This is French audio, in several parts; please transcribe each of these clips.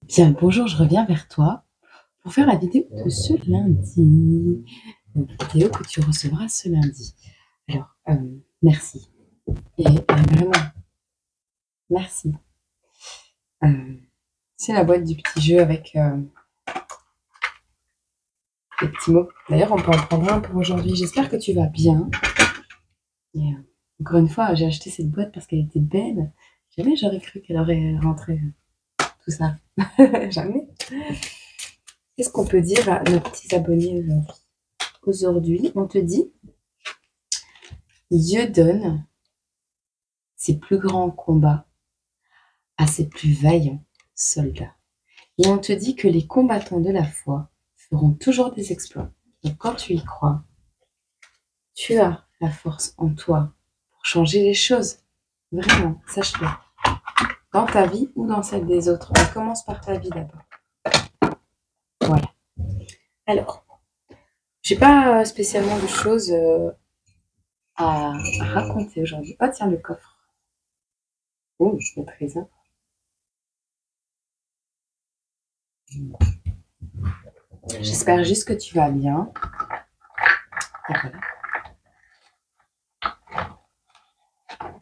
Bien, bonjour, je reviens vers toi pour faire la vidéo de ce lundi. Une vidéo que tu recevras ce lundi. Alors, merci. Et vraiment, merci. Euh, c'est la boîte du petit jeu avec les petits mots. D'ailleurs, on peut en prendre un pour aujourd'hui. J'espère que tu vas bien. Et, encore une fois, j'ai acheté cette boîte parce qu'elle était belle. Jamais j'aurais cru qu'elle aurait rentré tout ça. Jamais. Qu'est-ce qu'on peut dire à nos petits abonnés aujourd'hui? Aujourd'hui, on te dit Dieu donne ses plus grands combats à ses plus vaillants soldats. Et on te dit que les combattants de la foi feront toujours des exploits. Donc quand tu y crois, tu as la force en toi pour changer les choses. Vraiment, sache-le. Dans ta vie ou dans celle des autres. On commence par ta vie d'abord. Voilà. Alors, j'ai pas spécialement de choses à raconter aujourd'hui. Oh tiens, le coffre. Oh, le trésor. J'espère juste que tu vas bien. Et voilà.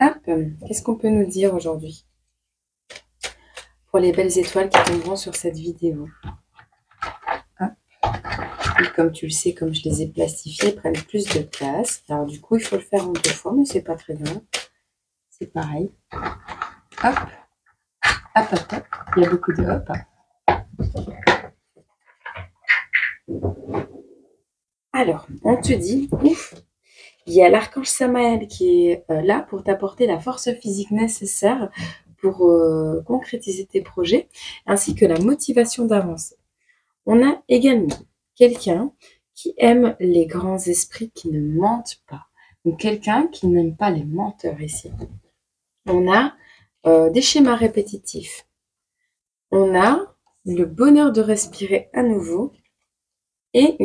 Hop, qu'est-ce qu'on peut nous dire aujourd'hui pour les belles étoiles qui tomberont sur cette vidéo? Hop. Et comme tu le sais, comme je les ai plastifiées, elles prennent plus de place. Alors du coup, il faut le faire en 2 fois, mais c'est pas très grave. C'est pareil. Hop, hop, hop, hop. Il y a beaucoup de hop. Alors, on te dit, ouf, il y a l'archange Samaël qui est là pour t'apporter la force physique nécessaire pour concrétiser tes projets, ainsi que la motivation d'avancer. On a également quelqu'un qui aime les grands esprits qui ne mentent pas. Donc quelqu'un qui n'aime pas les menteurs ici. On a des schémas répétitifs. On a le bonheur de respirer à nouveau et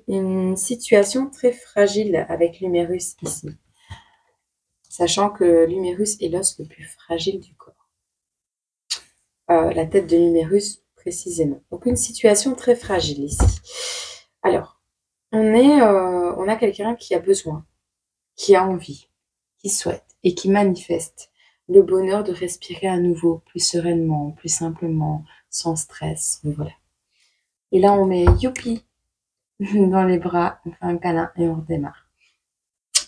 une situation très fragile avec l'humérus ici. Sachant que l'humérus est l'os le plus fragile du corps. La tête de l'humérus précisément. Donc une situation très fragile ici. Alors, on a quelqu'un qui a besoin, qui a envie, qui souhaite et qui manifeste le bonheur de respirer à nouveau, plus sereinement, plus simplement, sans stress. Voilà. Et là, on met youpi dans les bras, on fait un câlin et on redémarre.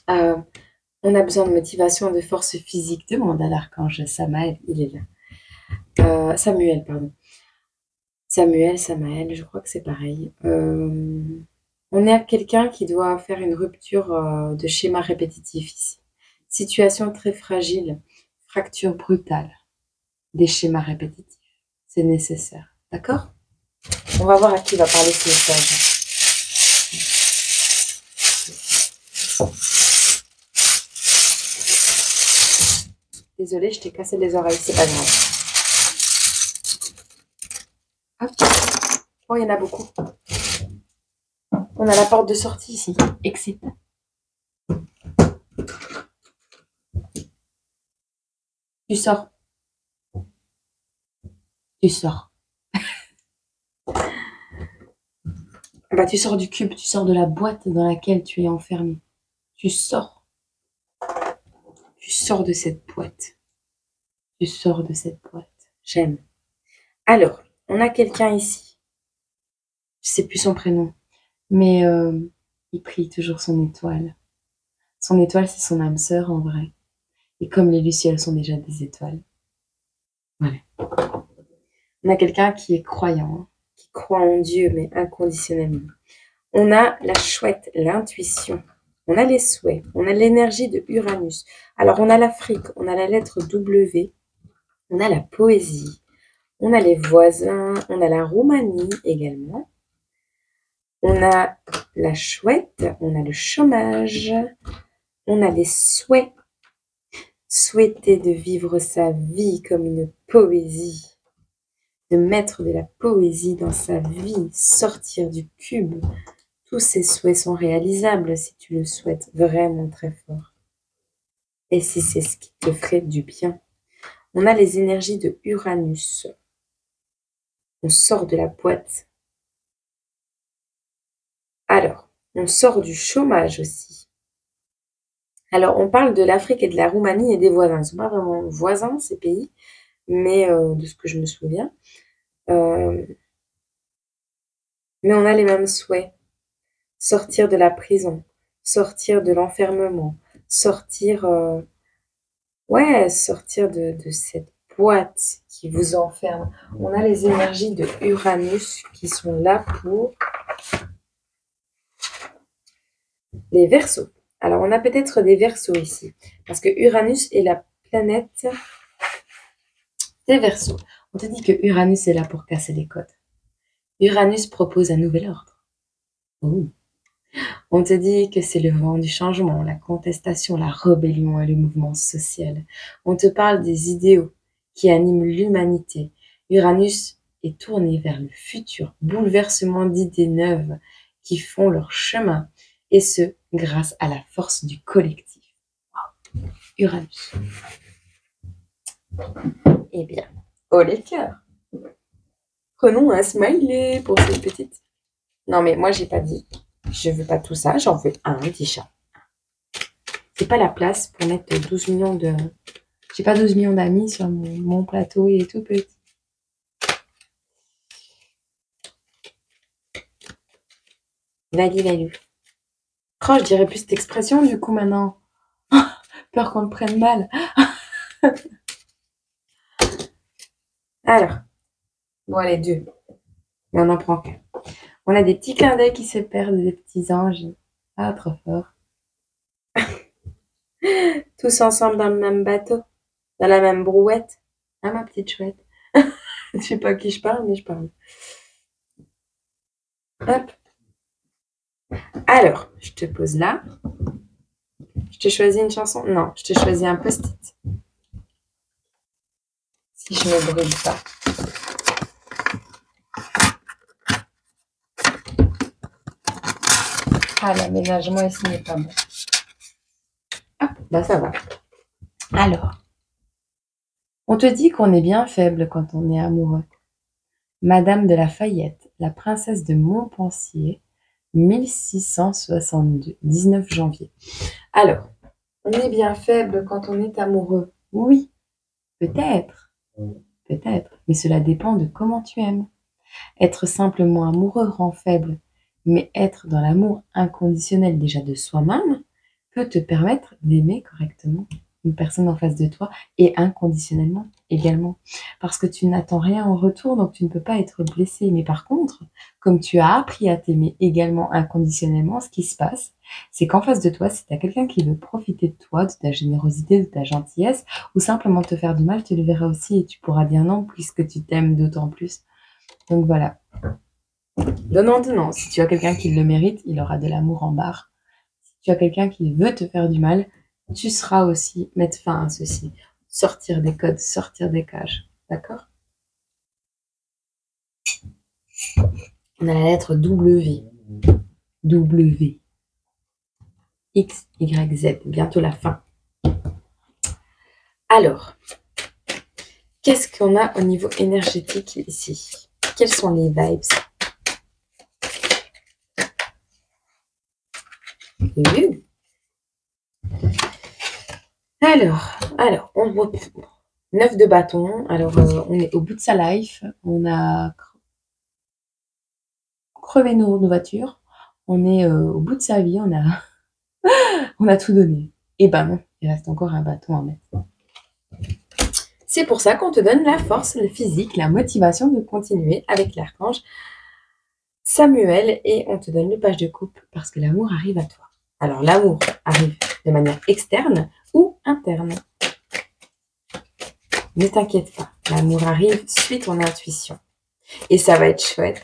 On a besoin de motivation, de force physique. Demande à l'archange Samaël, il est là. Samuel, pardon. Samaël, je crois que c'est pareil. On est à quelqu'un qui doit faire une rupture de schéma répétitif ici. Situation très fragile, fracture brutale, des schémas répétitifs. C'est nécessaire. D'accord? On va voir à qui va parler ce message. Désolée, je t'ai cassé les oreilles, c'est pas grave. Hop. Oh, il y en a beaucoup. On a la porte de sortie ici. Exit. Tu sors. Tu sors. Bah, tu sors du cube, tu sors de la boîte dans laquelle tu es enfermé. Tu sors. Tu sors de cette boîte. Tu sors de cette boîte. J'aime. Alors, on a quelqu'un ici. Je sais plus son prénom. Mais il prie toujours son étoile. Son étoile, c'est son âme sœur en vrai. Et comme les lucioles sont déjà des étoiles. Voilà. On a quelqu'un qui est croyant, hein, qui croit en Dieu, mais inconditionnellement. On a la chouette, l'intuition. On a les souhaits. On a l'énergie de Uranus. Alors, on a l'Afrique. On a la lettre W. On a la poésie. On a les voisins. On a la Roumanie également. On a la chouette. On a le chômage. On a les souhaits. Souhaiter de vivre sa vie comme une poésie. De mettre de la poésie dans sa vie. Sortir du cube. Tous ces souhaits sont réalisables si tu le souhaites vraiment très fort. Et si c'est ce qui te ferait du bien. On a les énergies de Uranus. On sort de la boîte. Alors, on sort du chômage aussi. Alors, on parle de l'Afrique et de la Roumanie et des voisins. Ils ne sont pas vraiment voisins, ces pays, mais de ce que je me souviens. Mais on a les mêmes souhaits. Sortir de la prison, sortir de l'enfermement, sortir, sortir de cette boîte qui vous enferme. On a les énergies de Uranus qui sont là pour les Verseaux. Alors, on a peut-être des Verseaux ici, parce que Uranus est la planète des Verseaux. On te dit que Uranus est là pour casser les codes. Uranus propose un nouvel ordre. Ouh. On te dit que c'est le vent du changement, la contestation, la rébellion et le mouvement social. On te parle des idéaux qui animent l'humanité. Uranus est tourné vers le futur, bouleversement d'idées neuves qui font leur chemin, et ce, grâce à la force du collectif. Uranus. Eh bien, oh les cœurs. Prenons un smiley pour cette petite. Non mais moi j'ai pas dit, je veux pas tout ça, j'en veux un petit chat. C'est pas la place pour mettre 12 millions de... J'ai pas 12 millions d'amis sur mon plateau, il est tout petit. Lali. Oh, je dirais plus cette expression du coup maintenant. Peur qu'on le prenne mal. Alors, bon allez, 2. Mais on en prend qu'un. On a des petits clins d'œil qui se perdent, des petits anges. Ah, trop fort. Tous ensemble dans le même bateau, dans la même brouette. Ah, ma petite chouette. Je sais pas à qui je parle, mais je parle. Hop. Alors, je te pose là. Je te choisis une chanson? Non, je te choisis un post-it. Si je me brûle pas. Ah, l'aménagement ici n'est pas bon. Hop, bah ça va. Alors, on te dit qu'on est bien faible quand on est amoureux. Madame de la Fayette, la princesse de Montpensier, 1662, 19 janvier. Alors, on est bien faible quand on est amoureux. Oui, peut-être. Peut-être, mais cela dépend de comment tu aimes. Être simplement amoureux rend faible, mais être dans l'amour inconditionnel déjà de soi-même peut te permettre d'aimer correctement une personne en face de toi et inconditionnellement également. Parce que tu n'attends rien en retour, donc tu ne peux pas être blessé. Mais par contre, comme tu as appris à t'aimer également inconditionnellement, ce qui se passe, c'est qu'en face de toi, si tu as quelqu'un qui veut profiter de toi, de ta générosité, de ta gentillesse, ou simplement te faire du mal, tu le verras aussi et tu pourras dire non puisque tu t'aimes d'autant plus. Donc voilà. Donnant. Si tu as quelqu'un qui le mérite, il aura de l'amour en barre. Si tu as quelqu'un qui veut te faire du mal, tu sauras aussi mettre fin à ceci. Sortir des codes, sortir des cages. D'accord? On a la lettre W. W. X, Y, Z. Bientôt la fin. Alors, qu'est-ce qu'on a au niveau énergétique ici? Quelles sont les vibes? Alors, on voit 9 de bâton. Alors, on est au bout de sa life. On a crevé nos voitures. On est au bout de sa vie. On a tout donné. Et ben non, il reste encore un bâton à mettre. C'est pour ça qu'on te donne la force, le physique, la motivation de continuer avec l'archange Samuel et on te donne le page de coupe parce que l'amour arrive à toi. Alors, l'amour arrive de manière externe ou interne. Ne t'inquiète pas, l'amour arrive, suis ton intuition. Et ça va être chouette.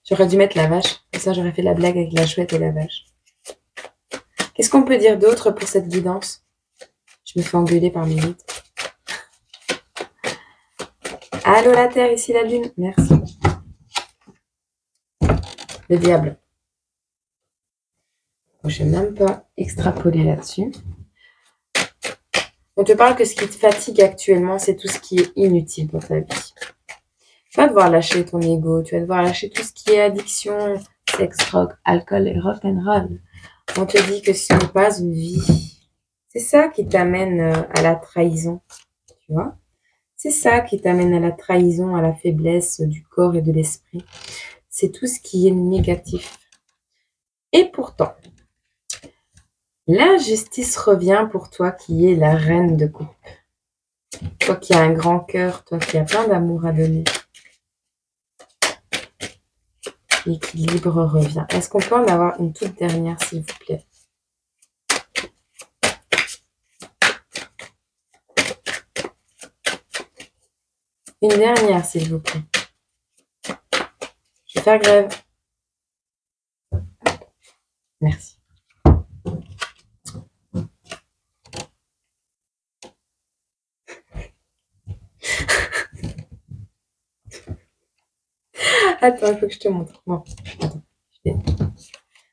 J'aurais dû mettre la vache. Comme ça, j'aurais fait la blague avec la chouette et la vache. Qu'est-ce qu'on peut dire d'autre pour cette guidance? Je me fais engueuler par mes mythes. Allô la Terre, ici la Lune. Merci. Le diable. Je n'ai même pas extrapolé là-dessus. On te parle que ce qui te fatigue actuellement, c'est tout ce qui est inutile dans ta vie. Tu vas devoir lâcher ton ego, tu vas devoir lâcher tout ce qui est addiction, sexe, drogue, alcool et rock'n'roll. On te dit que ce n'est pas une vie. C'est ça qui t'amène à la trahison, tu vois. C'est ça qui t'amène à la trahison, à la faiblesse du corps et de l'esprit. C'est tout ce qui est négatif. Et pourtant, l'injustice revient pour toi qui es la reine de coupe. Toi qui as un grand cœur, toi qui as plein d'amour à donner. L'équilibre revient. Est-ce qu'on peut en avoir une toute dernière, s'il vous plaît? Une dernière, s'il vous plaît. Je vais faire grève. Merci. Attends, il faut que je te montre. Bon, attends.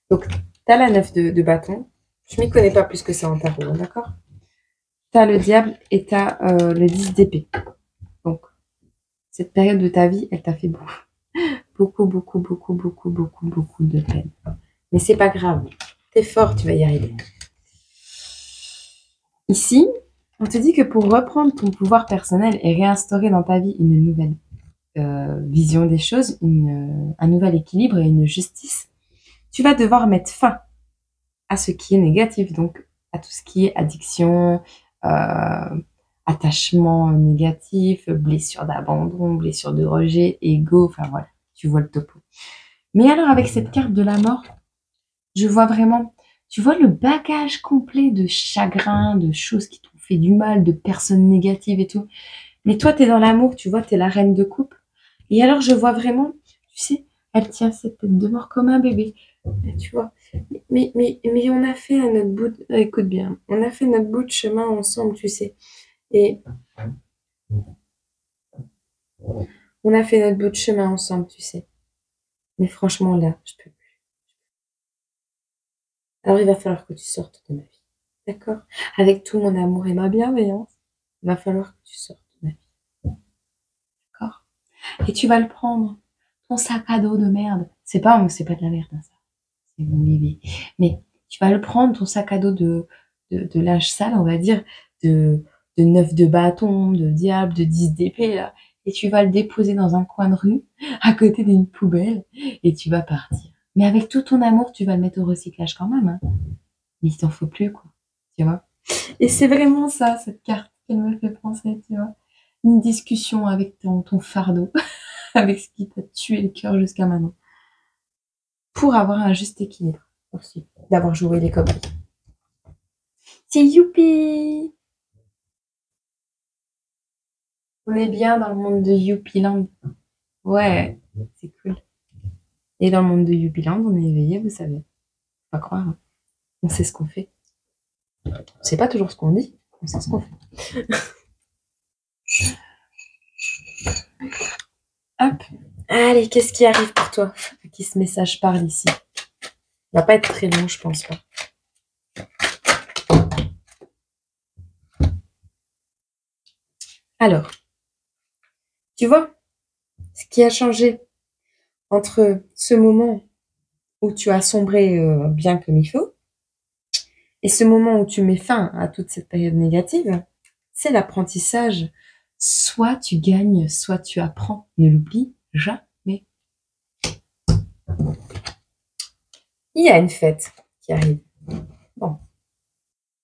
Donc, tu as la 9 de bâton. Je m'y connais pas plus que ça en tarot, d'accord? Tu as le diable et tu as le 10 d'épée. Donc, cette période de ta vie, elle t'a fait beaucoup de peine. Mais c'est pas grave. T'es fort, tu vas y arriver. Ici, on te dit que pour reprendre ton pouvoir personnel et réinstaurer dans ta vie une nouvelle vision des choses, un nouvel équilibre et une justice, tu vas devoir mettre fin à ce qui est négatif, donc à tout ce qui est addiction, attachement négatif, blessure d'abandon, blessure de rejet, ego, enfin voilà, tu vois le topo. Mais alors avec cette carte de la mort, je vois vraiment, tu vois le bagage complet de chagrin, de choses qui t'ont fait du mal, de personnes négatives et tout. Mais toi, t'es dans l'amour, tu vois, t'es la reine de coupe. Et alors, je vois vraiment, tu sais, elle tient cette tête de mort comme un bébé. Tu vois. Mais on a fait notre bout, écoute bien, on a fait notre bout de chemin ensemble, tu sais. Et on a fait notre bout de chemin ensemble, tu sais. Mais franchement, là, je peux plus. Alors, il va falloir que tu sortes de ma vie. D'accord? Avec tout mon amour et ma bienveillance, il va falloir que tu sortes de ma vie. D'accord? Et tu vas le prendre. Ton sac à dos de merde. C'est pas de la merde, hein, ça. C'est mon bébé. Mais tu vas le prendre, ton sac à dos de linge sale, on va dire, de 9 de bâton, de diable, de 10 d'épée, là. Et tu vas le déposer dans un coin de rue, à côté d'une poubelle, et tu vas partir. Mais avec tout ton amour, tu vas le mettre au recyclage quand même, hein. Mais il t'en faut plus, quoi. Tu vois? Et c'est vraiment ça, cette carte qu'elle me fait penser, tu vois. Une discussion avec ton fardeau, avec ce qui t'a tué le cœur jusqu'à maintenant. Pour avoir un juste équilibre aussi, d'avoir joué les copains. C'est youpi! On est bien dans le monde de Youpiland. Ouais, c'est cool. Et dans le monde de Youpiland, on est éveillé, vous savez. Faut pas croire. Hein. On sait ce qu'on fait. On sait pas toujours ce qu'on dit, on sait ce qu'on fait. Hop. Allez, qu'est-ce qui arrive pour toi? À qui ce message parle ici? Il va pas être très long, je pense pas. Alors, tu vois, ce qui a changé entre ce moment où tu as sombré bien comme il faut et ce moment où tu mets fin à toute cette période négative, c'est l'apprentissage. Soit tu gagnes, soit tu apprends. Ne l'oublie jamais. Il y a une fête qui arrive. Bon.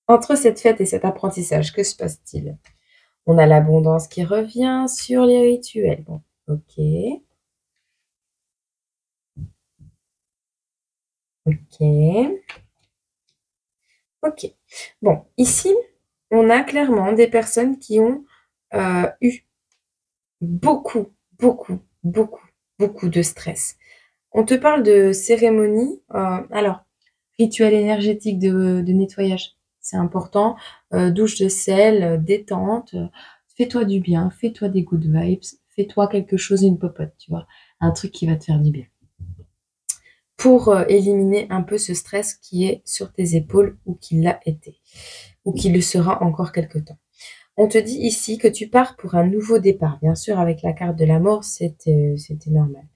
Entre cette fête et cet apprentissage, que se passe-t-il? On a l'abondance qui revient sur les rituels. Bon, ok. Ok. Ok. Bon, ici, on a clairement des personnes qui ont eu beaucoup de stress. On te parle de cérémonie. Alors, rituel énergétique de nettoyage, c'est important. Douche de sel, détente. Fais-toi du bien, fais-toi des good vibes, fais-toi quelque chose, une popote, tu vois. Un truc qui va te faire du bien. Pour éliminer un peu ce stress qui est sur tes épaules ou qui l'a été. ou qui le sera encore quelque temps. On te dit ici que tu pars pour un nouveau départ. Bien sûr, avec la carte de la mort, c'était normal.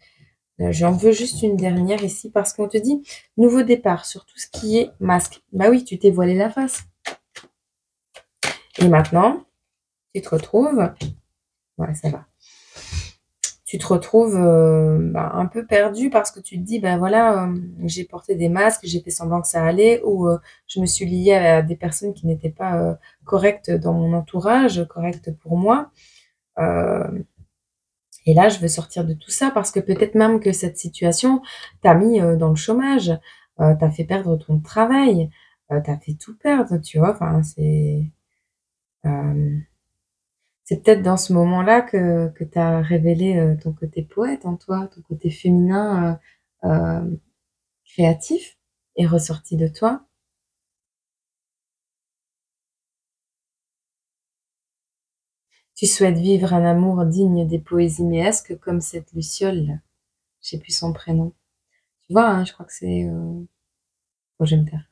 J'en veux juste une dernière ici parce qu'on te dit nouveau départ sur tout ce qui est masque. Bah oui, tu t'es voilé la face. Et maintenant, tu te retrouves... Ouais, ça va. Tu te retrouves un peu perdu parce que tu te dis, ben voilà, j'ai porté des masques, j'ai fait semblant que ça allait, ou je me suis liée à des personnes qui n'étaient pas correctes dans mon entourage, correctes pour moi. Et là, je veux sortir de tout ça parce que peut-être même que cette situation t'a mis dans le chômage, t'a fait perdre ton travail, t'a fait tout perdre, tu vois. Enfin, euh, c'est peut-être dans ce moment-là que tu as révélé ton côté poète en toi, ton côté féminin créatif est ressorti de toi. Tu souhaites vivre un amour digne des poésies méesques comme cette Luciole, je sais plus son prénom. Tu vois, hein, je crois que c'est... Oh, je vais me taire.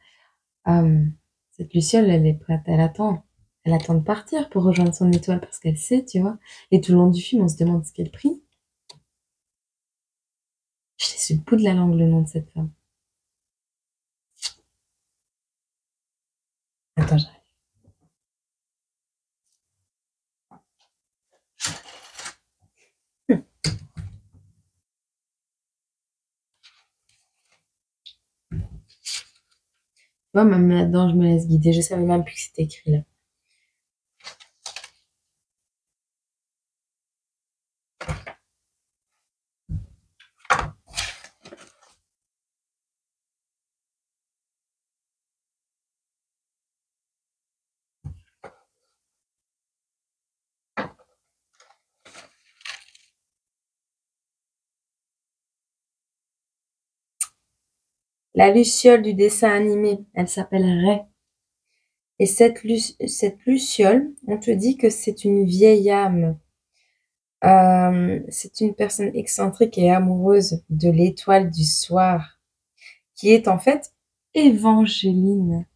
Cette Luciole, elle est prête, elle attend. Elle attend de partir pour rejoindre son étoile parce qu'elle sait, tu vois. Et tout le long du film, on se demande ce qu'elle prie. Je sais sur le bout de la langue le nom de cette femme. Attends, j'arrive. Tu vois, même là-dedans, je me laisse guider. Je savais même plus que c'était écrit là. La Luciole du dessin animé, elle s'appelle Ray. Et cette Luciole, on te dit que c'est une vieille âme. C'est une personne excentrique et amoureuse de l'étoile du soir, qui est en fait Évangéline.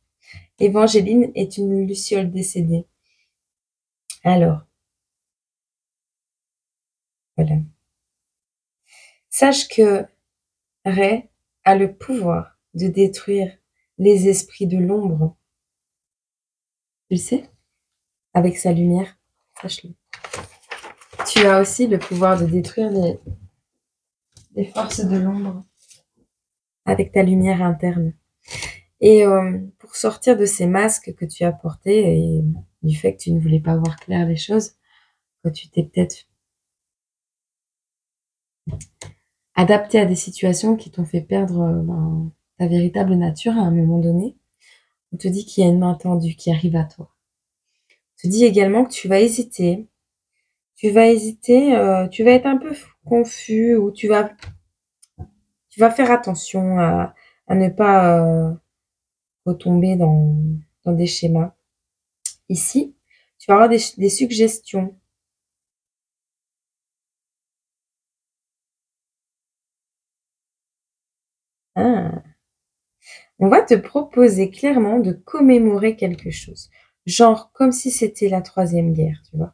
Évangéline est une Luciole décédée. Alors, voilà. Sache que Ray a le pouvoir de détruire les esprits de l'ombre. Tu le sais? Avec sa lumière, sache-le. Tu as aussi le pouvoir de détruire les forces de l'ombre avec ta lumière interne. Et pour sortir de ces masques que tu as portés et du fait que tu ne voulais pas voir clair les choses, que tu t'es peut-être adapté à des situations qui t'ont fait perdre ta véritable nature à un moment donné, on te dit qu'il y a une main tendue qui arrive à toi. On te dit également que tu vas hésiter. Tu vas être un peu confus ou tu vas faire attention à ne pas retomber dans des schémas. Ici, tu vas avoir des suggestions. Ah. On va te proposer clairement de commémorer quelque chose. Genre comme si c'était la troisième guerre, tu vois.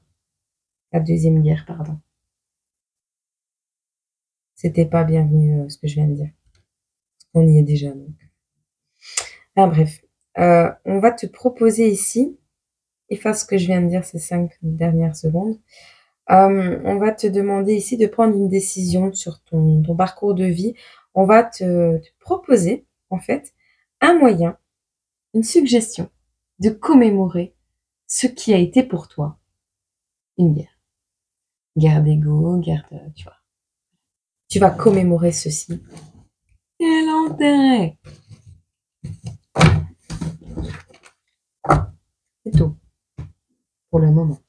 La deuxième guerre, pardon. C'était pas bienvenu ce que je viens de dire. On y est déjà, donc. Ah, bref. On va te proposer ici, efface ce que je viens de dire ces 5 dernières secondes. On va te demander ici de prendre une décision sur ton parcours de vie. On va te proposer, en fait, un moyen, une suggestion de commémorer ce qui a été pour toi une guerre. Guerre d'ego, guerre de... Tu vois. Tu vas commémorer ceci. Quel intérêt! C'est tout. Pour le moment.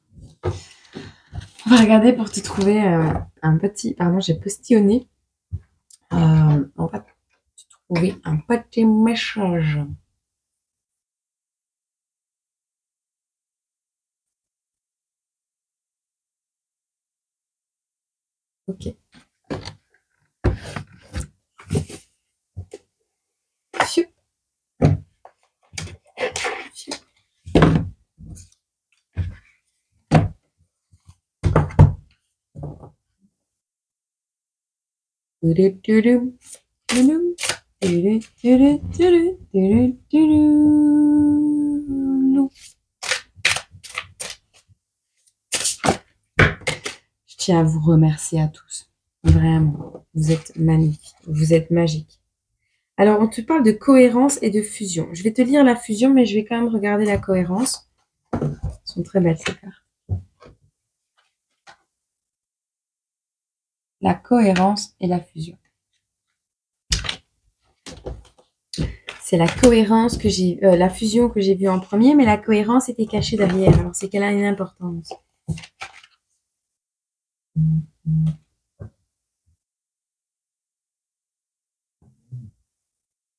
On va regarder pour te trouver un petit... Pardon, j'ai postillonné. On va te trouver un petit message. Ok. Chup. Chup. Je tiens à vous remercier à tous. Vraiment, vous êtes magnifiques, vous êtes magiques. Alors, on te parle de cohérence et de fusion. Je vais te lire la fusion, mais je vais quand même regarder la cohérence. Elles sont très belles, ces cartes. La cohérence et la fusion. C'est la cohérence que j'ai, la fusion que j'ai vue en premier, mais la cohérence était cachée derrière. Alors, c'est qu'elle a une importance.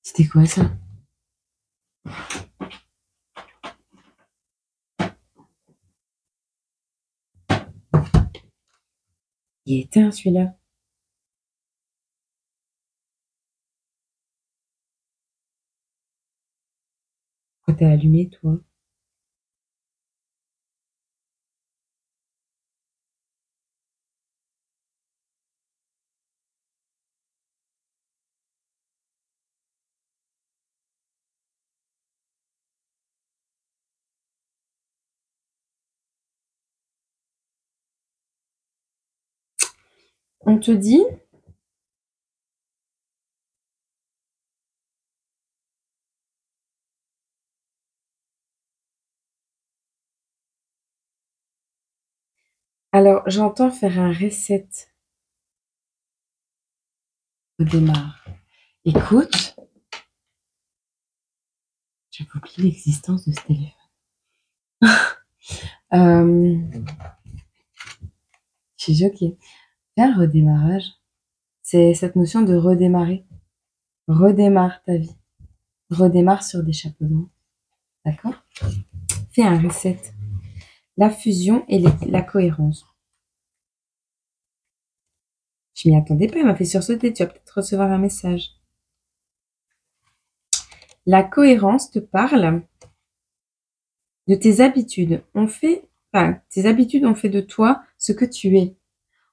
C'était quoi ça? Il est éteint celui-là. Pourquoi t'as allumé, toi? On te dit, alors j'entends faire un reset. Redémarre. Écoute, j'avais oublié l'existence de ce téléphone. Je suis choquée. Fais un redémarrage. C'est cette notion de redémarrer. Redémarre ta vie. Redémarre sur des chapeaux de roue. D'accord? Fais un reset. La fusion et la cohérence. Je m'y attendais pas, elle m'a fait sursauter. Tu vas peut-être recevoir un message. La cohérence te parle de tes habitudes. Tes habitudes ont fait de toi ce que tu es.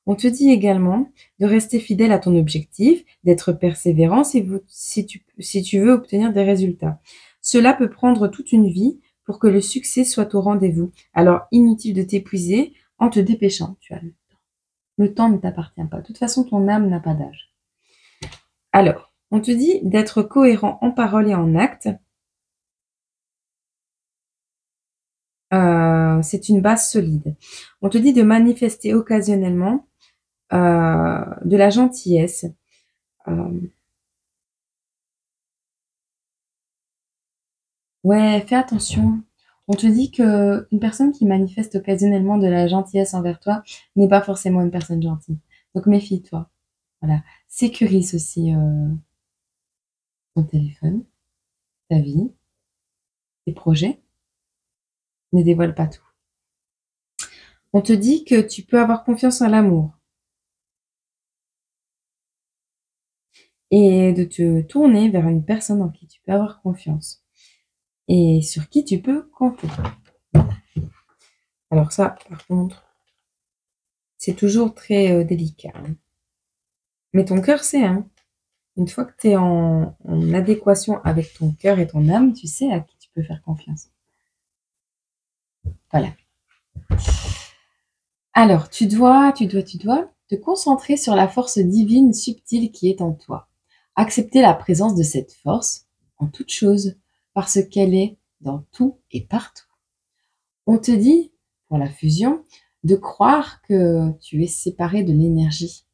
On te dit également de rester fidèle à ton objectif, d'être persévérant si tu veux obtenir des résultats. Cela peut prendre toute une vie pour que le succès soit au rendez-vous. Alors, inutile de t'épuiser en te dépêchant. Tu as le temps. Le temps ne t'appartient pas. De toute façon, ton âme n'a pas d'âge. Alors, on te dit d'être cohérent en parole et en acte. C'est une base solide. On te dit de manifester occasionnellement de la gentillesse. Ouais, fais attention. On te dit que une personne qui manifeste occasionnellement de la gentillesse envers toi n'est pas forcément une personne gentille. Donc méfie-toi. Voilà. Sécurise aussi ton téléphone, ta vie, tes projets. Ne dévoile pas tout. On te dit que tu peux avoir confiance en l'amour et de te tourner vers une personne en qui tu peux avoir confiance et sur qui tu peux compter. Alors ça, par contre, c'est toujours très délicat. Hein. Mais ton cœur sait, hein. Une fois que tu es en adéquation avec ton cœur et ton âme, tu sais à qui tu peux faire confiance. Voilà. Alors, tu dois te concentrer sur la force divine subtile qui est en toi. Accepter la présence de cette force en toute chose, parce qu'elle est dans tout et partout. On te dit, pour la fusion, de croire que tu es séparé de l'énergie.